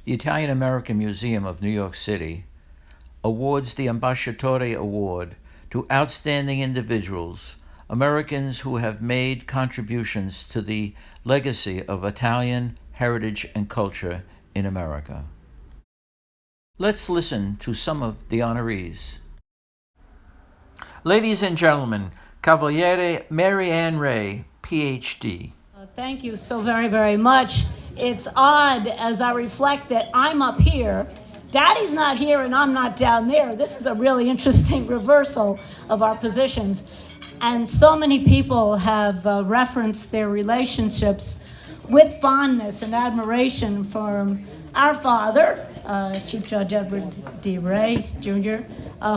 The Italian American Museum of New York City awards the Ambasciatore Award to outstanding individuals, Americans who have made contributions to the legacy of Italian heritage and culture in America. Let's listen to some of the honorees. Ladies and gentlemen, Cavaliere Mary Ann Ray, PhD. Thank you so very, very much. It's odd as I reflect that I'm up here, Daddy's not here and I'm not down there. This is a really interesting reversal of our positions. And so many people have referenced their relationships with fondness and admiration for our father, Chief Judge Edward D. Ray, Jr.,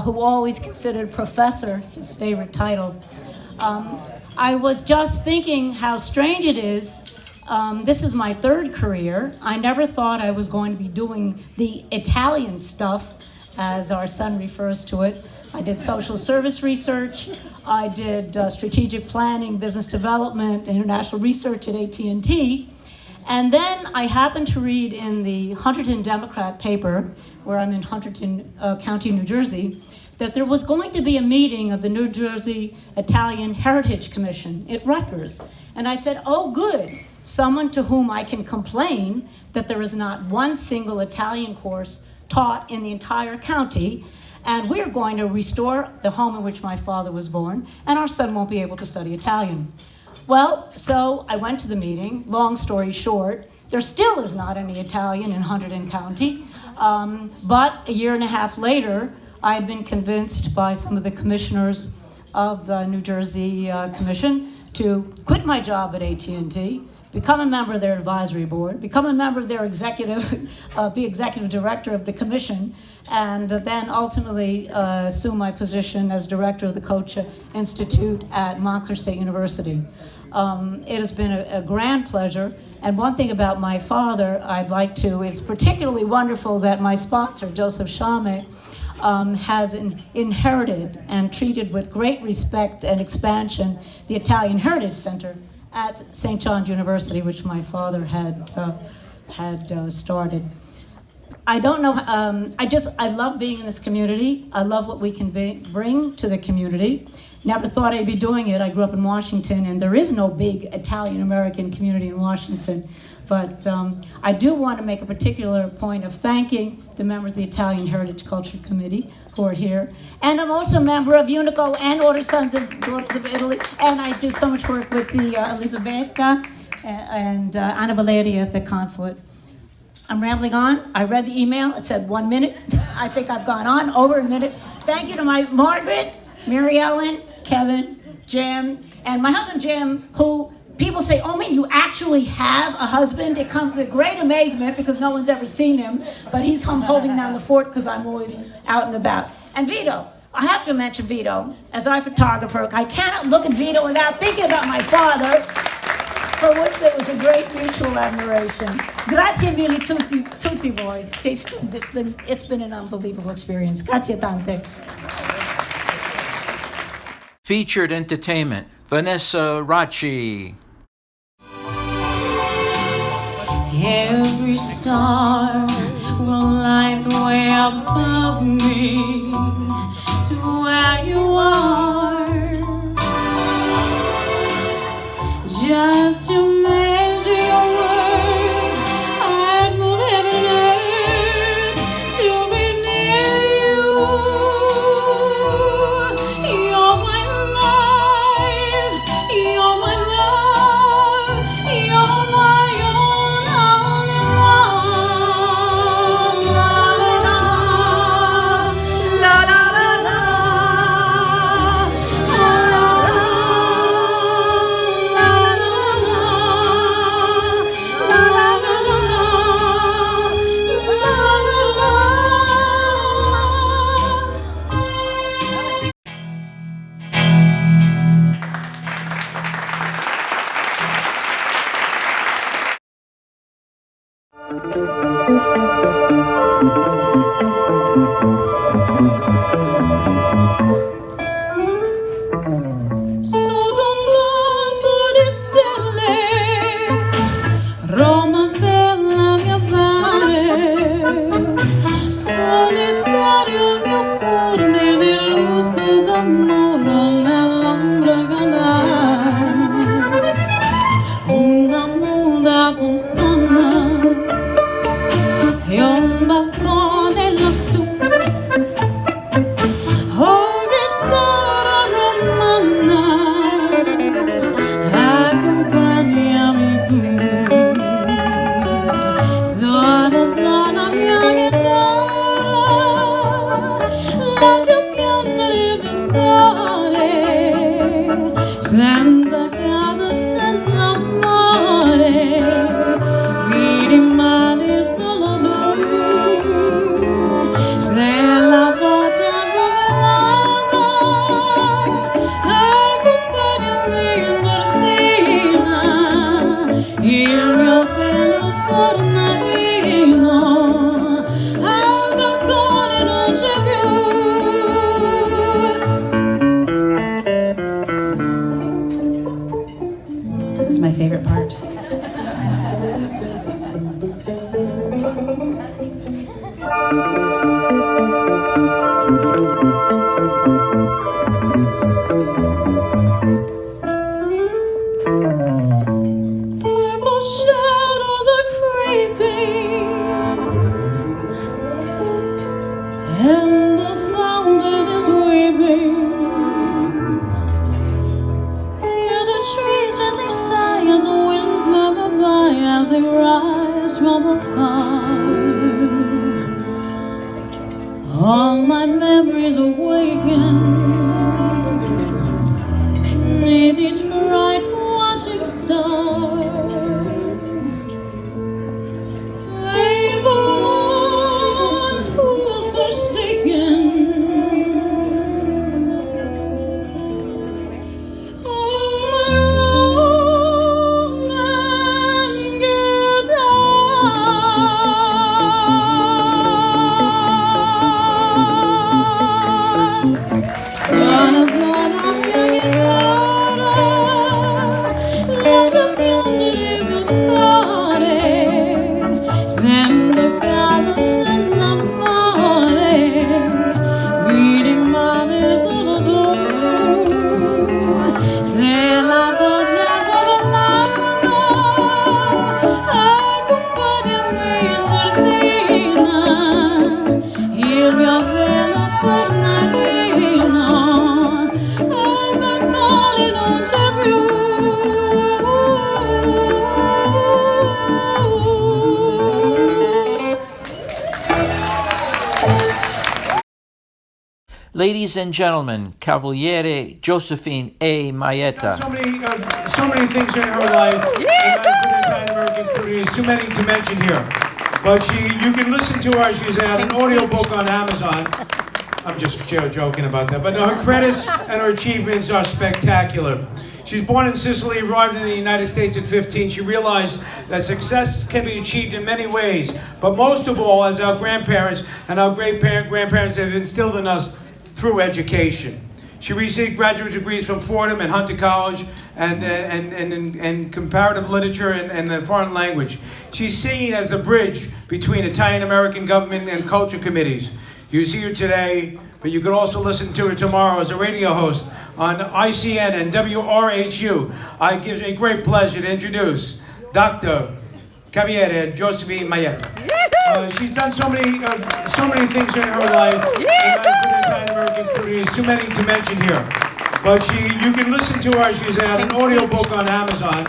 who always considered professor his favorite title. I was just thinking how strange it is. This is my third career. I never thought I was going to be doing the Italian stuff, as our son refers to it. I did social service research. I did strategic planning, business development, international research at AT&T. And then I happened to read in the Hunterdon Democrat paper, where I'm in Hunterdon County, New Jersey, that there was going to be a meeting of the New Jersey Italian Heritage Commission at Rutgers. And I said, oh, good, someone to whom I can complain that there is not one single Italian course taught in the entire county, and we're going to restore the home in which my father was born, and our son won't be able to study Italian. Well, so I went to the meeting. Long story short, there still is not any Italian in Hunterdon County, but a year and a half later, I had been convinced by some of the commissioners of the New Jersey Commission to quit my job at AT&T, become a member of their advisory board, become a member of their executive, be executive director of the commission, and then ultimately assume my position as director of the Kocha Institute at Montclair State University. It has been a grand pleasure. And one thing about my father, it's particularly wonderful that my sponsor, Joseph Chame, has inherited and treated with great respect and expansion the Italian Heritage Center at St. John's University, which my father had started. I don't know, I love being in this community. I love what we can bring to the community. Never thought I'd be doing it. I grew up in Washington, and there is no big Italian-American community in Washington. But I do want to make a particular point of thanking the members of the Italian Heritage Culture Committee who are here. And I'm also a member of UNICO and Order Sons and Daughters of Italy. And I do so much work with the Elisabetta and Anna Valeria at the consulate. I'm rambling on. I read the email. It said 1 minute. I think I've gone on over a minute. Thank you to my Margaret, Mary Ellen, Kevin, Jim, and my husband Jim, who people say, oh, man, you actually have a husband? It comes with great amazement because no one's ever seen him, but he's home holding down the fort because I'm always out and about. And Vito, I have to mention Vito. As our photographer, I cannot look at Vito without thinking about my father, for which there was a great mutual admiration. Grazie mille tutti voi. It's been an unbelievable experience. Grazie tante. Featured entertainment, Vanessa Racci. Every star will light the way above me to where you are. Just to measure your worth, I'd move heaven and earth to be near you. You're my life, you're my love, you're my own only love. La la la la, la la sotto un manto di stelle, Roma bella mia pare, fire. All my memories awaken, neath each bright watching star. Lay for one who was forsaken. Ladies and gentlemen, Cavaliere Josephine A. Maietta. So many things in her life, and for the Italian American community, too many to mention here. But you can listen to her. She's had an audiobook on Amazon. I'm just joking about that. But no, her credits and her achievements are spectacular. She's born in Sicily, arrived in the United States at 15. She realized that success can be achieved in many ways, but most of all, as our grandparents and our great-grandparents have instilled in us, through education. She received graduate degrees from Fordham and Hunter College and comparative literature and foreign language. She's seen as the bridge between Italian American government and culture committees. You see her today, but you could also listen to her tomorrow as a radio host on ICN and WRHU. I give a great pleasure to introduce Dr. Cavaliere Josephine Maietta. She's done so many things in her life, and for the Italian American community, too many to mention here. But you can listen to her. She's had an audiobook on Amazon.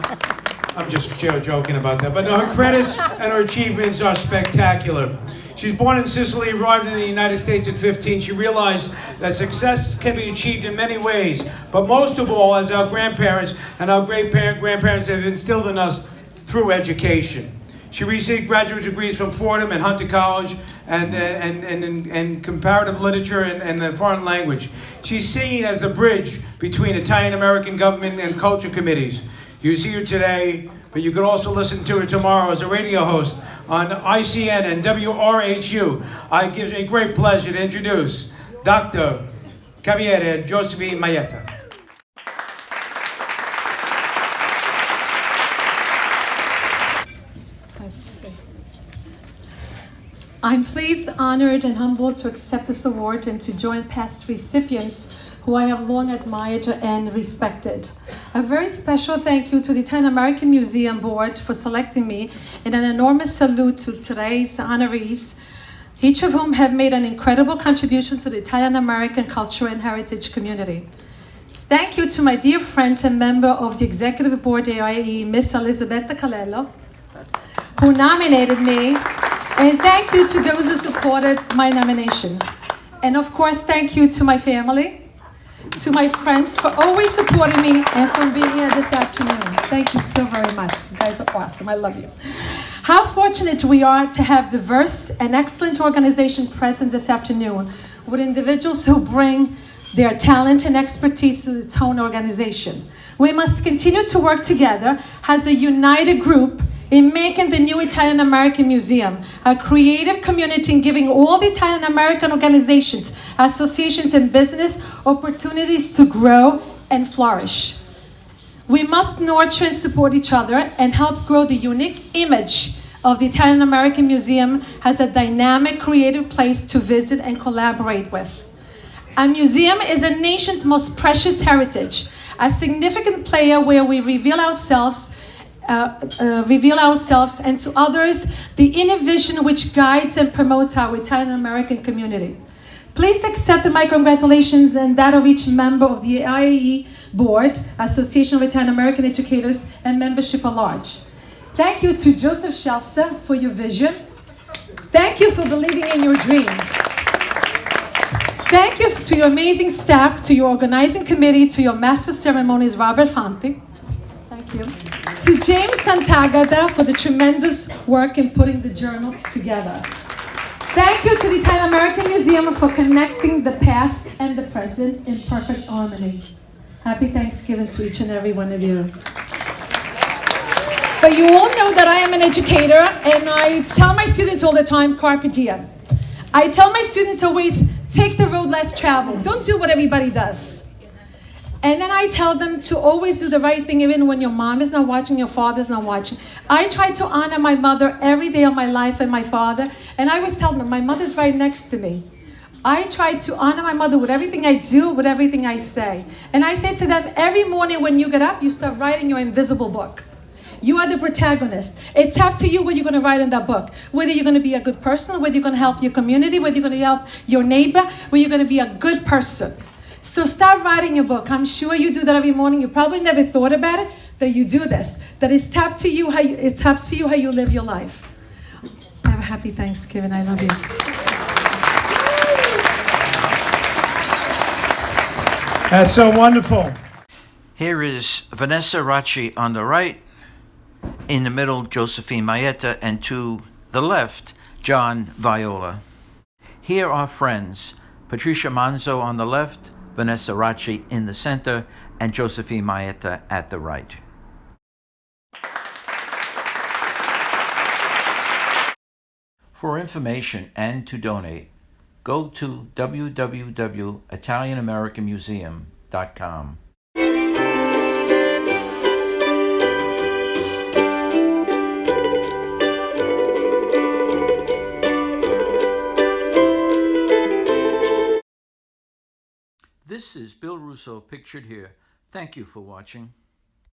I'm just joking about that. But no, her credits and her achievements are spectacular. She's born in Sicily, arrived in the United States at 15. She realized that success can be achieved in many ways, but most of all, as our grandparents and our great-grandparents have instilled in us, through education. She received graduate degrees from Fordham and Hunter College and comparative literature and foreign language. She's seen as the bridge between Italian American government and culture committees. You see her today, but you could also listen to her tomorrow as a radio host on ICN and WRHU. I give a great pleasure to introduce Dr. Cavaliere Josephine Maietta. I'm pleased, honored, and humbled to accept this award and to join past recipients who I have long admired and respected. A very special thank you to the Italian American Museum Board for selecting me, and an enormous salute to today's honorees, each of whom have made an incredible contribution to the Italian American culture and heritage community. Thank you to my dear friend and member of the Executive Board of AIE, Miss Elisabetta Calello, who nominated me. And thank you to those who supported my nomination. And of course, thank you to my family, to my friends for always supporting me and for being here this afternoon. Thank you so very much. You guys are awesome. I love you. How fortunate we are to have diverse and excellent organization present this afternoon with individuals who bring their talent and expertise to the TONE organization. We must continue to work together as a united group in making the new Italian American Museum a creative community and giving all the Italian American organizations, associations, and business opportunities to grow and flourish. We must nurture and support each other and help grow the unique image of the Italian American Museum as a dynamic, creative place to visit and collaborate with. A museum is a nation's most precious heritage, a significant player where we reveal ourselves and to others the inner vision which guides and promotes our Italian American community. Please accept my congratulations and that of each member of the IAE Board, Association of Italian American Educators, and membership at large. Thank you to Joseph Shelsa for your vision. Thank you for believing in your dream. Thank you to your amazing staff, to your organizing committee, to your master ceremonies, Robert Fanti. Thank you. To James Santagata for the tremendous work in putting the journal together. Thank you to the Italian American Museum for connecting the past and the present in perfect harmony. Happy Thanksgiving to each and every one of you. But you all know that I am an educator, and I tell my students all the time, carpe diem. I tell my students always, take the road less traveled. Don't do what everybody does. And then I tell them to always do the right thing even when your mom is not watching, your father's not watching. I try to honor my mother every day of my life and my father. And I always tell them, my mother's right next to me. I try to honor my mother with everything I do, with everything I say. And I say to them, every morning when you get up, you start writing your invisible book. You are the protagonist. It's up to you what you're going to write in that book. Whether you're going to be a good person, whether you're going to help your community, whether you're going to help your neighbor, whether you're going to be a good person. So start writing your book. I'm sure you do that every morning. You probably never thought about it, that you do this. That it's up to you how you live your life. Have a happy Thanksgiving. I love you. That's so wonderful. Here is Vanessa Racci on the right, in the middle, Josephine Maietta, and to the left, John Viola. Here are friends, Patricia Manzo on the left, Vanessa Racci in the center, and Josephine Maietta at the right. For information and to donate, go to www.italianamericanmuseum.com. This is Bill Russo, pictured here. Thank you for watching.